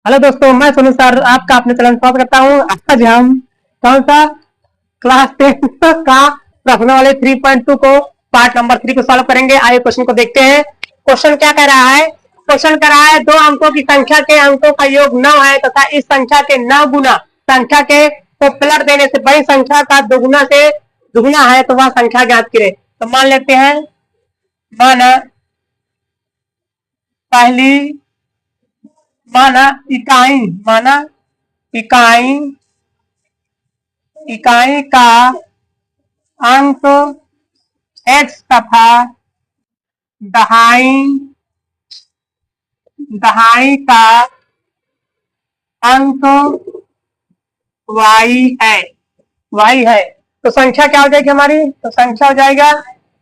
Hello दोस्तों, मैं Sonu sir आपका अपने चैनल में स्वागत करता हूँ। आज हम कौन सा क्लास 10 का प्रश्न वाले 3.2 को पार्ट नंबर 3 को सॉल्व करेंगे। आइए क्वेश्चन को देखते हैं। क्वेश्चन क्या कह रहा है? क्वेश्चन कह रहा है 2 अंकों की संख्या के अंकों का योग 9 है तथा इस संख्या के 9 गुना संख्या के को पलट देने से बड़ी संख्या का दोगुना से दुगुना है तो वह संख्या ज्ञात करे। तो मान लेते हैं, माना पहली माना इकाई का अंक x तथा दहाई का अंक y है। तो संख्या क्या हो जाएगी हमारी? तो संख्या हो जाएगा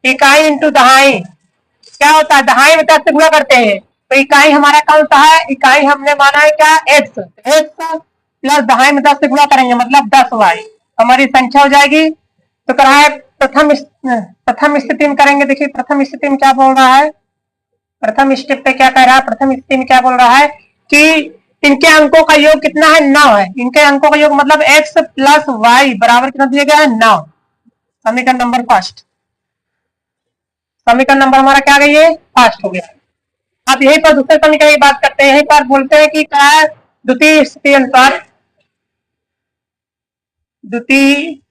इकाई इंटू दहाई। क्या होता है? दहाई में 10 से गुणा करते हैं तो इकाई हमारा कौन सा है? इकाई हमने माना है क्या? x प्लस दहाई में 10 से गुणा करेंगे मतलब 10y हमारी संख्या हो जाएगी। तो करा है प्रथम स्थिति में करेंगे। देखिए प्रथम स्थिति में क्या बोल रहा है? प्रथम स्टेप पे क्या कह रहा है? प्रथम स्थिति में क्या बोल रहा है कि इनके अंकों का योग कितना है? 9 है। इनके अंकों का योग मतलब x प्लस y बराबर कितना दिया गया है? 9। समीकरण नंबर फर्स्ट, समीकरण नंबर हमारा क्या गई है? फर्स्ट हो गया। अब यहीं पर दूसरे समीकरण की बात करते हैं। यहीं पर बोलते हैं कि क्या है? द्वितीय स्थिति अनुसार द्वितीय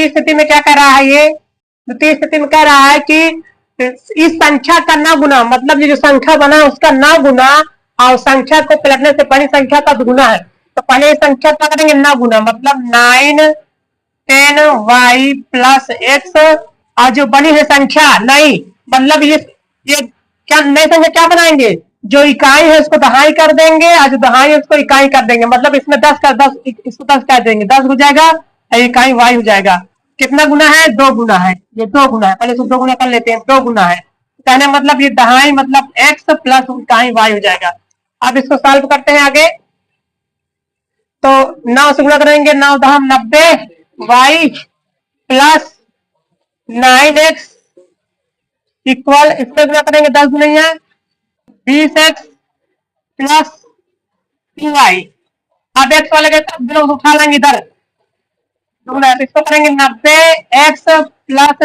स्थिति में क्या कह रहा है? ये द्वितीय स्थिति में कह रहा है कि इस संख्या का 9 गुना, मतलब ये जो संख्या बना उसका 9 गुना और संख्या को पलटने से बड़ी संख्या का दुगुना है। तो पहले संख्या क्या करेंगे? 9 गुना मतलब 9 10y प्लस x और जो बनी है संख्या नहीं, मतलब ये क्या नई संख्या क्या बनाएंगे? जो इकाई है उसको दहाई कर देंगे और जो दहाई है उसको इकाई कर देंगे। मतलब इसमें 10 का 10 इसको 10 कर देंगे, 10 हो जाएगा और इकाई y हो जाएगा। कितना गुना है? 2 गुना है। ये 2 गुना है, पहले इसको 2 गुना कर लेते हैं। 2 गुना है कहने मतलब ये दहाई मतलब x प्लस इकाई y हो जाएगा। अब इसको सॉल्व करते हैं आगे। तो 9 से गुणा करेंगे, 9 दहम 90 y प्लस 9x इक्वल, इसमें गुणा करेंगे 10 नहीं है 20x प्लस 2y। अब x वाले के उठा लेंगे इधर, तो इसको करेंगे 90x प्लस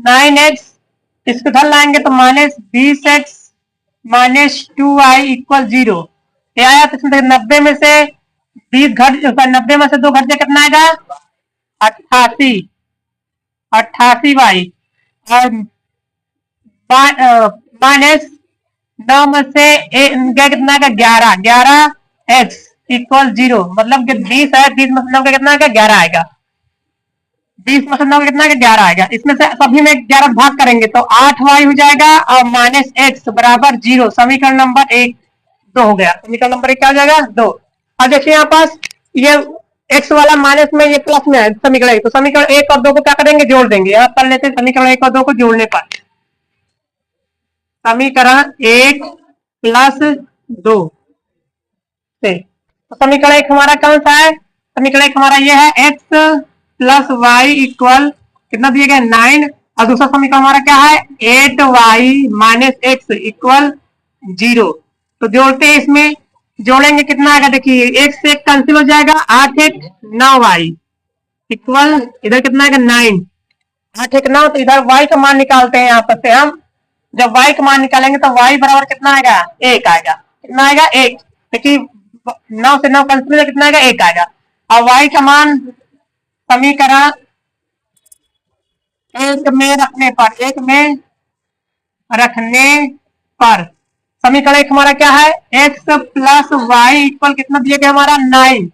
9x, इसको इधर लाएंगे तो minus 20x minus 2y equal 0। ये आया तो इसमें 90 में से 20 घट, 90 में से 2 घट जाए कितना आएगा? 88y और माइनस 9 में से कितना आएगा? 11x equal 0। मतलब 20 है, 20 में से 9 का कितना आएगा? 11 आएगा। 20 में से 9 का कितना आएगा? 11 आएगा। इसमें से सभी में 11 भाग करेंगे तो 8y हो जाएगा और माइनस x बराबर 0। समीकरण नंबर 1 2 हो गया। समीकरण नंबर 1 क्या हो जाएगा? 2। अब देखिए यहाँ पास ये x वाला माइनस में, ये प्लस में है समीकरण 1। तो समीकरण 1 और 2 को क्या करेंगे? जोड़ देंगे। यहाँ कर लेते हैं समीकरण 1 और 2 को जोड़ने पर समीकरण 1 प्लस 2 से, तो समीकरण 1 हमारा कौन सा है? समीकरण 1 हमारा ये है x प्लस वाई इक्वल कितना दिया गया? 9। और दूसरा समीकरण हमारा क्या है? 8y minus x equal 0। तो जोड़ते हैं, इसमें जोड़ेंगे कितना आएगा? देखिए 1 से 1 कैंसिल हो जाएगा, 8 1 9y इक्वल इधर कितना आएगा? 9। 8 1 9, तो इधर y का मान निकालते हैं। यहाँ पर से हम जब y का मान निकालेंगे तो y बराबर कितना आएगा? 1 आएगा। कितना आएगा? 1। देखिए 9 से 9 कैंसिल हो, कितना आएगा? 1 आएगा। और y का मान समीकरण 1 में रखने पर समीकरण 1 हमारा क्या है? x प्लस वाई इक्वल कितना दिया गया हमारा? 9।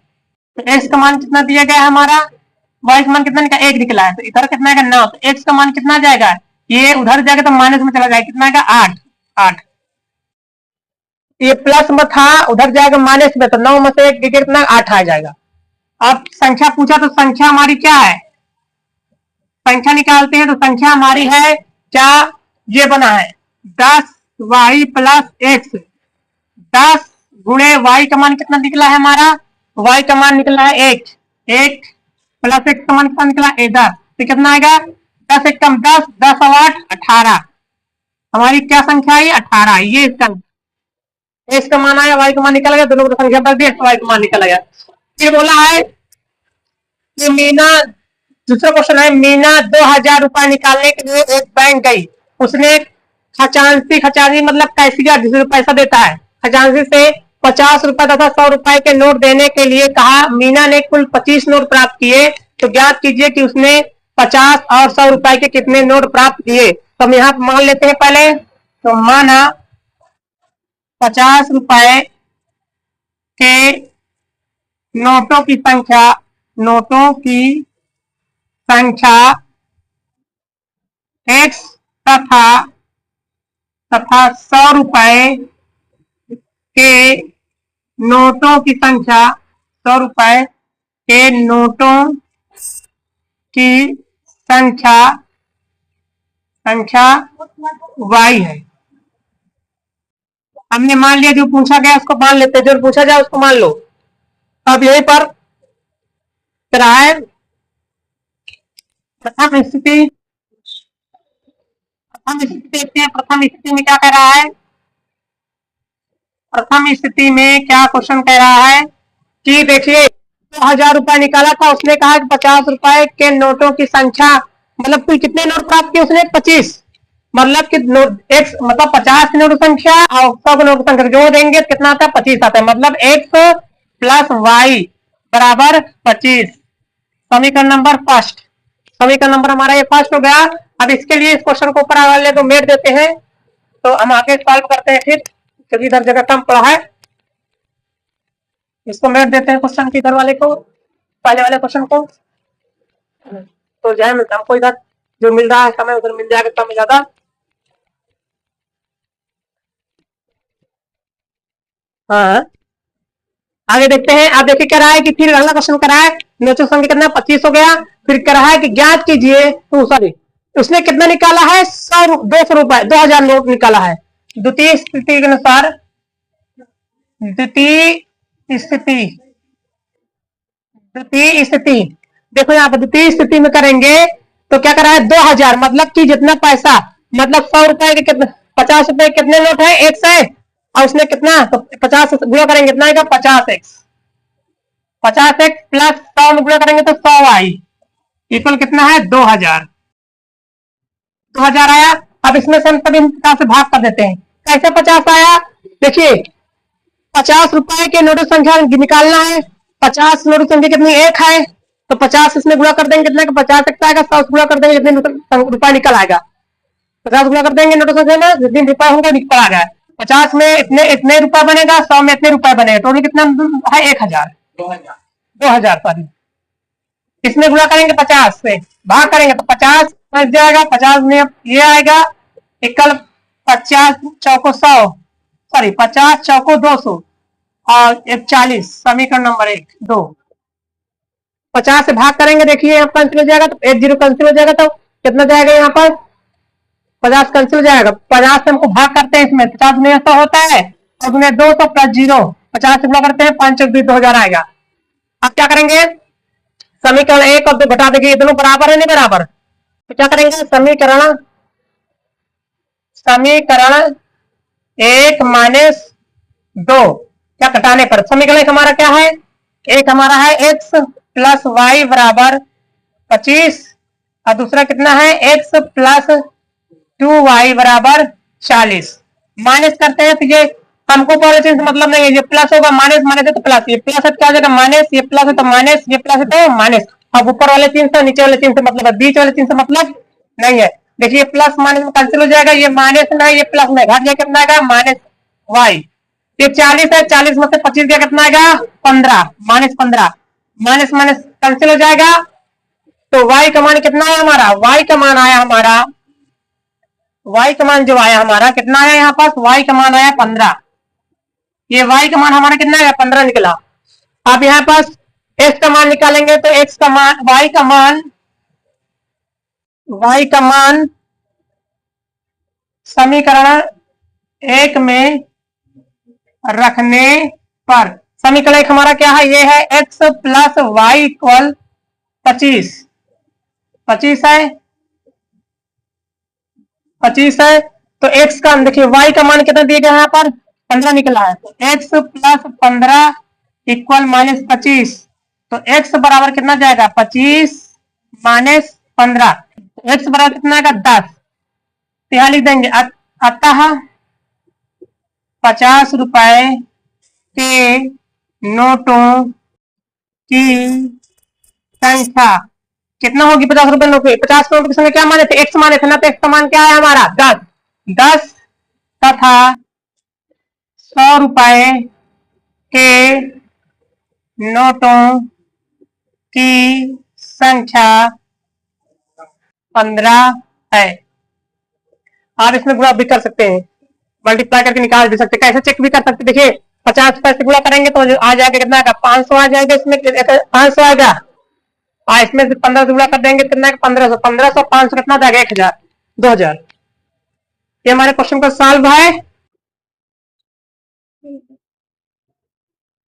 तो x का मान कितना दिया गया है हमारा? y का मान कितना निकला? 1 निकला है। तो इधर कितना आएगा? 9। तो x का मान कितना जाएगा? ये उधर जाएगा तो माइनस में चला जाएगा। कितना आएगा? 8। ये प्लस में था, उधर जाएगा माइनस में, तो 9 में से 1 कितना? 8 आ जाएगा। अब संख्या पूछा तो संख्या हमारी क्या है? संख्या निकालते हैं तो संख्या हमारी है क्या? ये बना है 10y प्लस x। 10 गुणे y का मान कितना निकला है हमारा? y का मान निकला है 1 प्लस x का मान कितना निकला? 10। तो कितना आएगा? 10 1 कम 10, 10 और 8 18। हमारी क्या संख्या है? 18। ये संख्या एक्स का मान आया, वाई का मान निकल गया, दोनों को संख्या बढ़ दी, एक्स वाई का मान निकल गया। फिर बोला है कि मीना, दूसरा क्वेश्चन है, मीना 2000 रुपए निकालने के लिए एक बैंक गई। उसने खजांची, खजांची मतलब कैशिया जिसे पैसा देता है, खजांची से 50 रुपए तथा 100 रुपए के नोट देने के लिए कहा। मीना ने कुल 25 नोट प्राप्त किए, तो ज्ञात कीजिए कि उसने 50 और 100 रुपए के कितने नोट प्राप्त किए। तो हम यहाँ मान लेते हैं पहले, तो माना 50 रुपए के नोटों की संख्या, नोटों की संख्या x तथा 100 रुपए के नोटों की संख्या, 100 रुपए के नोटों की संख्या y है। हमने मान लिया, जो पूछा गया उसको मान लेते, जो पूछा जाए उसको मान लो। अब यहीं पर क्या है, प्रथम स्थिति, देखते हैं प्रथम स्थिति में क्या कह रहा है। प्रथम स्थिति में क्या क्वेश्चन कह रहा है कि देखिए 2000 रुपए निकाला था, उसने कहा कि 50 रुपए के नोटों की संख्या, मतलब कुल कितने नोट प्राप्त किए उसने, 25, मतलब कि एक्स मतलब 50 की नोट संख्या और 100 की नोट संख्या जोड़ देंगे तो कितना आता है, 25 आता है, मतलब एक्स प्लस वाई बराबर 25। समीकरण नंबर फर्स्ट, समीकरण नंबर हमारा ये फर्स्ट हो गया। अब इसके लिए इस क्वेश्चन को ऊपर वाले को मेट देते हैं, तो हम आगे सॉल्व करते हैं फिर, क्योंकि इधर जगह कम पड़ा है। इसको मेट देते हैं क्वेश्चन की, इधर वाले को, पहले वाले क्वेश्चन को, तो जो है हमको इधर जो मिल रहा है समय उधर मिल जाएगा कम ज्यादा। हाँ आगे देखते हैं। आप देखिए क्या रहा है कि फिर अगला क्वेश्चन कर रहा है, नोटों संख्या कितना 25 हो गया। फिर कह रहा है कि ज्ञात कीजिए, सॉरी उसने कितना निकाला है, 200 रुपए, 2000 नोट निकाला है। द्वितीय स्थिति के अनुसार, द्वितीय स्थिति, द्वितीय स्थिति देखो यहाँ पर द्वितीय स्थिति में करेंगे तो क्या कर रहा है, 2000 मतलब कि जितना पैसा, मतलब 100 रुपए के कितने, 50 रुपए कितने नोट है, एक से, और उसने कितना, तो 50 गुणा करेंगे कितना आएगा, 50x, 50x प्लस 100 में गुणा करेंगे तो 100y इक्वल कितना है, 2000, 2000 आया। अब इसमें से हम सभी से भाग कर देते हैं। कैसे 50 आया, देखिए 50 रुपए के नोट संख्या निकालना है, 50 नोट संख्या कितनी, एक है, तो 50 इसमें गुणा कर देंगे कितना, 50 तक आएगा, 100 गुणा कर देंगे जितने रुपए निकल आएगा, 50 गुणा कर देंगे नोटों संख्या में जितने रुपए होंगे निकल आ गया। 50 में इतने इतने रुपए बनेगा, 100 में इतने रुपए बनेगा, टोटल कितना है, 1000, 2000 सॉरी। इसमें गुणा करेंगे 50 से, भाग करेंगे तो 50 बच जाएगा, 50 में ये आएगा इक्वल 50 चौको 100, सॉरी 50 चौको 200 और 40, समीकरण नंबर 1 2। 50 से भाग करेंगे, देखिए यहाँ कैंसिल हो जाएगा, तो 80 कैंसिल हो जाएगा, तो कितना जाएगा यहाँ पर, 50 कैंसिल हो जाएगा। 50 से हमको भाग करते हैं, इसमें 50 में 100 होता है और उसमें 200 प्लस 0, 50 से गुणा करते हैं, 5 2000 आएगा। अब क्या करेंगे, समीकरण 1 और 2 घटा देंगे, ये दोनों बराबर है नहीं बराबर, तो क्या करेंगे, समीकरण, समीकरण 1 माइनस 2 क्या घटाने पर, समीकरण 1 हमारा क्या है, एक हमारा है x प्लस वाई बराबर 25 और दूसरा कितना है, x प्लस 2y बराबर 40। माइनस करते हैं, तो ये हमको पहले चिन्ह से मतलब नहीं है, ये प्लस होगा, माइनस माइनस है तो प्लस, ये प्लस है तो क्या हो जाएगा माइनस, ये प्लस है तो माइनस, ये प्लस है तो माइनस। अब ऊपर वाले चिन्ह से नीचे वाले चिन्ह से मतलब है, बीच वाले चिन्ह से मतलब नहीं है। देखिए प्लस माइनस में कैंसिल हो जाएगा, ये माइनस में ये प्लस में घट जाएगा, कितना आएगा माइनस वाई। ये 40 है, 40 में से 25 गया कितना आएगा 15, माइनस 15, माइनस माइनस कैंसिल हो जाएगा, तो y का मान कितना है हमारा, y का मान आया हमारा, y का मान जो आया हमारा कितना आया, यहाँ पास y का मान आया 15, ये y का मान हमारा कितना आया 15 निकला। अब यहाँ पास x का मान निकालेंगे तो x का मान, y का मान, y का मान समीकरण 1 में रखने पर, समीकरण 1 हमारा क्या है, ये है x प्लस वाई इक्वल 25, 25 है, 25 है, तो x का देखिए y का मान कितना दिया गया यहाँ पर 15 निकला है, तो x प्लस 15 इक्वल -25, तो x बराबर कितना जाएगा 25 माइनस 15, x बराबर कितना आएगा 10, तो यहाँ लिख देंगे अतः 50 रुपए के नोटों की संख्या कितना होगी, 50 रुपए नोट, 50 नोट की संख्या क्या माने थे, x माने थे ना, तो x का मान क्या है हमारा 10 तथा 100 रुपए के नोटों की संख्या 15 है। आप इसमें गुणा भी कर सकते हैं, मल्टीप्लाई करके निकाल भी सकते हैं, कैसे चेक भी कर सकते हैं। देखिए 50 पैसे गुणा करेंगे तो आ जाएगा कितना आएगा 500 आ जाएगा, इसमें 500 आएगा, और इसमें से 15 से गुणा कर देंगे कितना 1500, 1500 500 कितना जाएगा 1000 2000। ये हमारे क्वेश्चन का सॉल्व है।